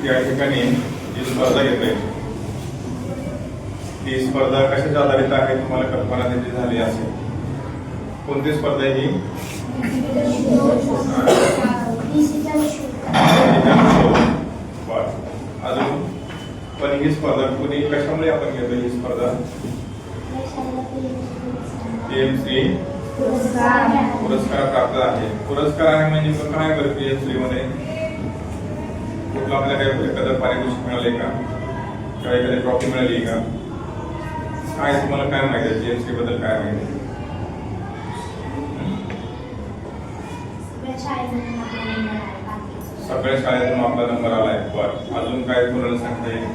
या ठिकाणी जी स्पर्धा घेतोय ती स्पर्धा कशाच्या आधारित आहे तुम्हाला कल्पना त्याची झाली असेल. कोणती स्पर्धा आहे ही? अजून पण ही स्पर्धा कोणी कशामुळे आपण घेतो ही स्पर्धा? पीएमसी पुरस्कार प्राप्त आहे. पुरस्कार आहे म्हणजे काय बरं पीएमसी मध्ये कुठला आपल्याला काही एखादं पारितोषिक मिळाले का किंवा एखादी ट्रॉफी मिळाली का? काय तुम्हाला काय माहिती आहे पीएमसी बद्दल काय माहिती? सगळ्या शाळेतून आपला नंबर आलाय. बरं अजून काय कोणाला सांगता येईल?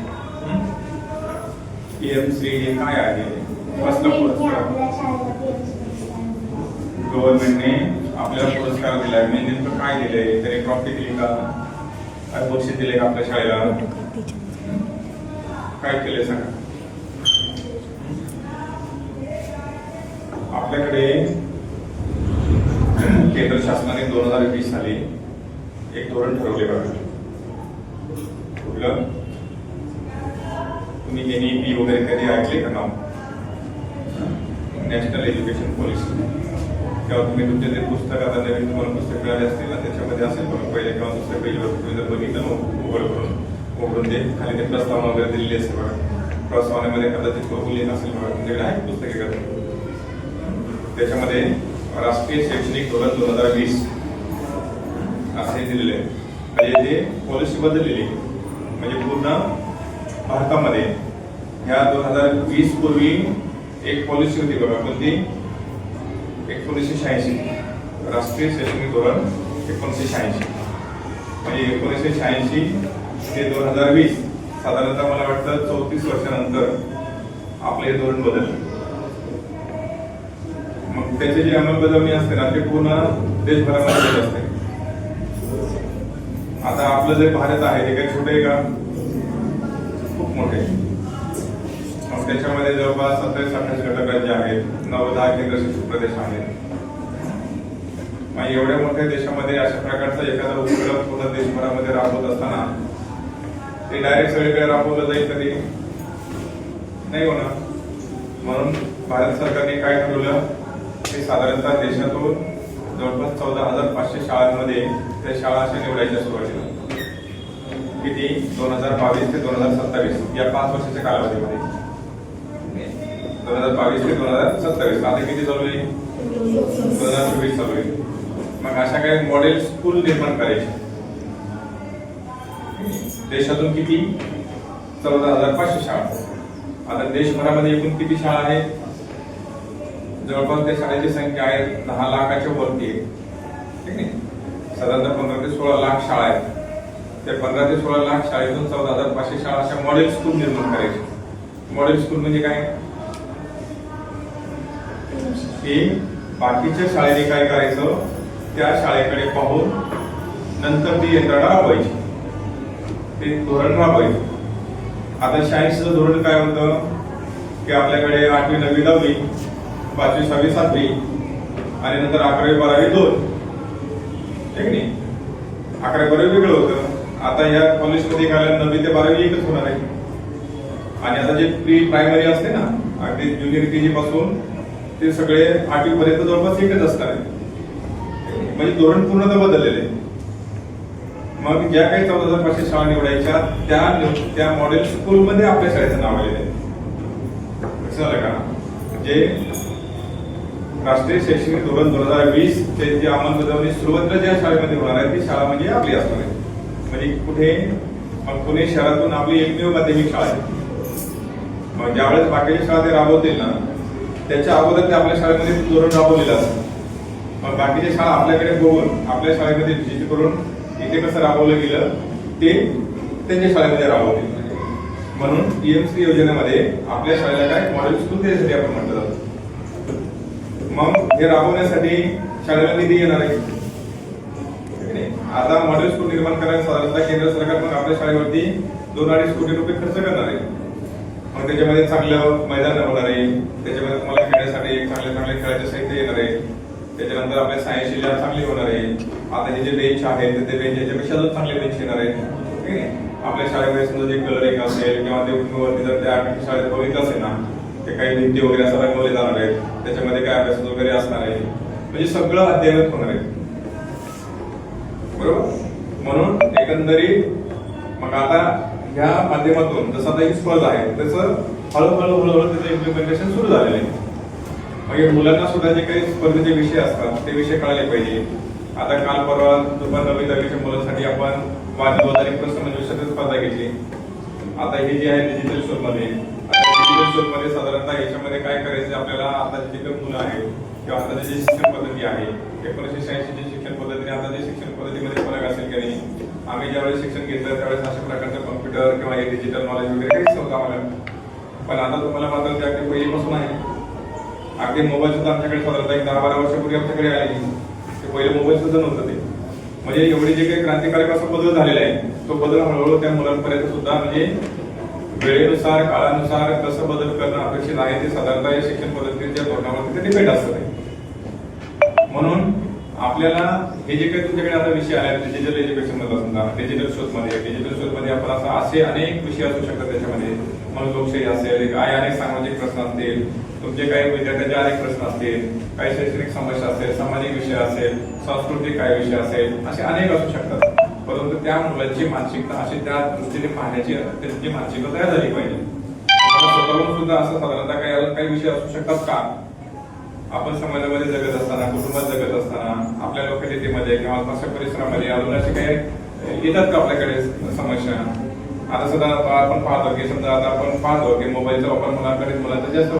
पीएमसी हे काय आहे? कसला पुरस्कार? गव्हर्नमेंटने आपल्याला पुरस्कार दिलाय. म्हणजे नेमकं काय दिलंय? तरी ट्रॉफी दिली का? काय बक्षीस दिले का आपल्या शाळेला? काय केले सांगा. आपल्याकडे केंद्र शासनाने 2020 साली एक धोरण ठरवले बघा. कुठलं? तुम्ही NEP वगैरे कधी ऐकले का नाव? National education policy. तेव्हा तुम्ही तुमचे जे पुस्तक आता नवीन तुम्हाला पुस्तक मिळाले असतील ना त्याच्यामध्ये असेल बघा पहिले किंवा दुसऱ्या पेजवर तुम्ही जर बघितलं उघडून ते खाली ते प्रस्तावना वगैरे दिलेली असते बघा. प्रस्तावनेमध्ये कदाचित लिहित असेल बघा तुमच्याकडे आहे पुस्तके का? त्याच्यामध्ये राष्ट्रीय शैक्षणिक धोरण 2020 असे दिलेले आहे. म्हणजे ते पॉलिसी बदललेली म्हणजे पूर्ण भारतामध्ये ह्या 2020 पूर्वी एक पॉलिसी होती बघा. कोणती? 1986 राष्ट्रीय शैक्षणिक धोरण 1986. म्हणजे 1986 ते 2020 साधारणतः मला वाटतं 34 वर्षानंतर आपले हे धोरण बदलले. मग त्याची जी अंमलबजावणी असते ना ते पूर्ण देशभरामध्ये होत असते. आता आपलं जे भारत आहे ते काही छोटे आहे का? खूप मोठे. मग त्याच्यामध्ये जवळपास 27-28 घटक राज्य आहेत, 9-10 केंद्रशासित प्रदेश आहेत. मग एवढ्या मोठ्या देशामध्ये अशा प्रकारचा एखादा उपक्रम पूर्ण देशभरामध्ये राबवत असताना ते डायरेक्ट सगळीकडे राबवलं जाईल कधी नाही होणार. म्हणून भारत सरकारने काय ठरवलं की साधारणतः देशातून जवळपास 14,500 शाळांमध्ये त्या शाळा अशा निवडायच्या सुरुवातीला. किती? 2022 ते 2027 या 5 वर्षाच्या कालावधीमध्ये. 2022 ते 2027 आता किती चालू आहे? 2024 चालू आहे. मग अशा काही मॉडेल स्कूल निर्माण करायचे देशातून. किती? 14,500 शाळा. आता देशभरामध्ये एकूण किती शाळा आहेत? जवळपास त्या शाळेची संख्या आहे 10 लाखाच्या वरती आहे. ठीक आहे. साधारणतः 15 ते 16 लाख शाळा आहेत. त्या 15 ते 16 लाख शाळेतून 14,500 शाळा अशा मॉडेल स्कूल निर्माण करायचे. मॉडेल स्कूल म्हणजे काय? की बाकीच्या शाळेने काय करायचं त्या शाळेकडे पाहून नंतर ती यंत्रणा राबवायची, ते धोरण राबवायचं. आता 86चं धोरण काय होतं की आपल्याकडे 8वी 9वी 10वी 5वी 6वी 7वी आणि नंतर 11वी 12वी 2. ठीक नाही? 11वी 12वी वेगळं होतं. आता या कॉलेजमध्ये काय 9वी ते 12वी एकच होणार आहे. आणि आता जे प्री प्रायमरी असते ना अगदी ज्युनियर KG पासून ते सगळे 8वी पर्यंत जवळपास एकच असणार आहे. म्हणजे धोरण पूर्णतः बदललेले आहे. मग ज्या काही 14,500 शाळा निवडायच्या त्या मॉडेल स्कूलमध्ये आपल्या शाळेचं नाव आलेलं आहे. कसं झालं का? म्हणजे राष्ट्रीय शैक्षणिक धोरण 2020 चे जी अंमलबजावणी सुरुवातीला ज्या शाळेमध्ये होणार आहे ती शाळा म्हणजे आपली असणार आहे. म्हणजे कुठे? मग पुणे शहरातून आपली एकमेव माध्यमिक शाळा आहे. मग ज्यावेळेस बाकीच्या शाळा ते राबवतील ना त्याच्या अगोदर ते आपल्या शाळेमध्ये धोरण राबवलेलं असतं. मग बाकीच्या शाळा आपल्याकडे बघून आपल्या शाळेमध्ये विशेष करून इथे कसं राबवलं गेलं ते त्यांच्या शाळेमध्ये राबवतील. म्हणून पीएमसी योजनेमध्ये आपल्या शाळेला काय मॉडेल स्कूल द्यायसाठी आपण म्हटलं जातं. मग हे राबवण्यासाठी शाळेला निधी येणार आहे. आता मॉडेल स्कूल निर्माण करायला साधारणतः केंद्र सरकार मग आपल्या शाळेवरती 2-2.5 कोटी रुपये खर्च करणार आहे. मग त्याच्यामध्ये चांगलं मैदान होणार आहे, त्याच्यामध्ये तुम्हाला खेळण्यासाठी चांगले खेळाचे साहित्य येणार आहे, त्याच्यानंतर आपल्या सायन्सची लॅब चांगली होणार आहे. आता हे जे बेंच आहेत ते बेंच याच्यापेक्षा चांगले बेंच येणार आहेत. ठीक आहे. आपल्या शाळेमध्ये समजा जे कलरिंग असेल किंवा ते वरती जर त्या शाळेत बघितलं असेल ना, ते काही भिंती वगैरे असं रंगवले जाणार आहेत, त्याच्यामध्ये काय अभ्यास वगैरे असणार आहे, म्हणजे सगळं अद्ययावत होणार आहे. बरोबर. म्हणून एकंदरीत मग आता ह्या माध्यमातून जसं आता ही स्पर्धा आहे तसं हळूहळू त्याचं इम्प्लिमेंटेशन सुरू झालेलं आहे. मग मुलांना सुद्धा जे काही स्पर्धेचे विषय असतात ते विषय कळाले पाहिजे. आता काल परवा दुपार 9वी 10वीच्या मुलांसाठी आपण वादविवादाने प्रश्नमंजुषाची स्पर्धा घेतली. आता हे जे आहे डिजिटल शोधमध्ये, डिजिटल शोधमध्ये साधारणतः याच्यामध्ये काय करायचं आपल्याला, आता जे काही मुलं आहेत किंवा आता जी शिक्षण पद्धती आहे 1986 ची शिक्षण पद्धती आता जे शिक्षण पद्धतीमध्ये फरक असेल की नाही, आम्ही ज्यावेळेस शिक्षण घेतलं त्यावेळेस अशा प्रकारचं कॉम्प्युटर किंवा हे डिजिटल नॉलेज वगैरे काहीच नव्हतं आम्हाला. पण आता तुम्हाला मात्र ते अगदी पहिलीपासून आहे. अगदी मोबाईल सुद्धा आमच्याकडे साधारणतः 10-12 वर्षापूर्वी आमच्याकडे आले. ते पहिले मोबाईल सुद्धा नव्हतं ते. म्हणजे एवढे जे काही क्रांतिकारक असा बदल झालेला आहे, तो बदल हळूहळू त्या मुलांपर्यंत सुद्धा म्हणजे वेळेनुसार काळानुसार कसं बदल करणं अपेक्षित आहे ते साधारणतः या शिक्षण पद्धतीच्या धोरणावरती ते डिपेंड असतं. म्हणून आपल्याला हे जे काही तुमच्याकडे आता विषय आहे डिजिटल एज्युकेशन मध्ये समजा डिजिटल शोधमध्ये आपण असं असे अनेक विषय असू शकतात. त्याच्यामध्ये मग लोकशाही असेल, काय अनेक सामाजिक प्रश्न असतील, तुमचे काही विद्यार्थ्यांचे अनेक प्रश्न असतील, काही शैक्षणिक समस्या असेल, सामाजिक विषय असेल, सांस्कृतिक काय विषय असेल, असे अनेक असू शकतात. परंतु त्या मुलांची मानसिकता अशी त्या दृष्टीने पाहण्याची त्यांची मानसिकता तयार झाली पाहिजे. स्वतःहून सुद्धा असं साधारणतः काही विषय असू शकतात का, आपण समाजामध्ये जगत असताना, कुटुंबात जगत असताना, आपल्या लोकॅलिटीमध्ये किंवा अशा परिसरामध्ये अजून असे काही येतात का आपल्याकडे समस्या. आता सुद्धा आपण पाहतो की समजा आता आपण पाहतो की मोबाईलचा वापर मुलांकडे जास्त